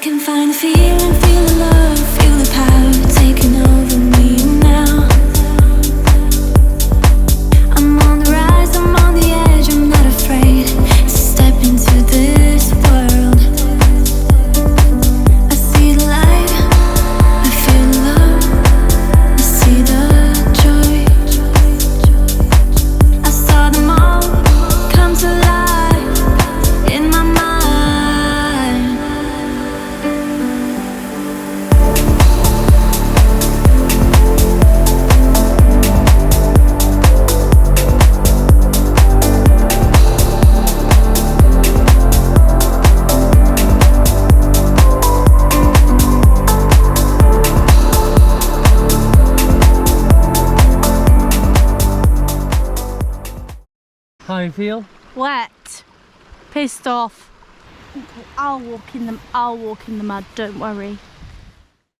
can find the feeling, feel the love, feel the power taking over me now. I'm on the rise, I'm on the edge, I'm not afraid to step into this world. I see the light, I feel the love, I see the joy. I saw them all come to life in my mind. How you feel? Wet, pissed off. Okay, I'll walk in the mud, don't worry.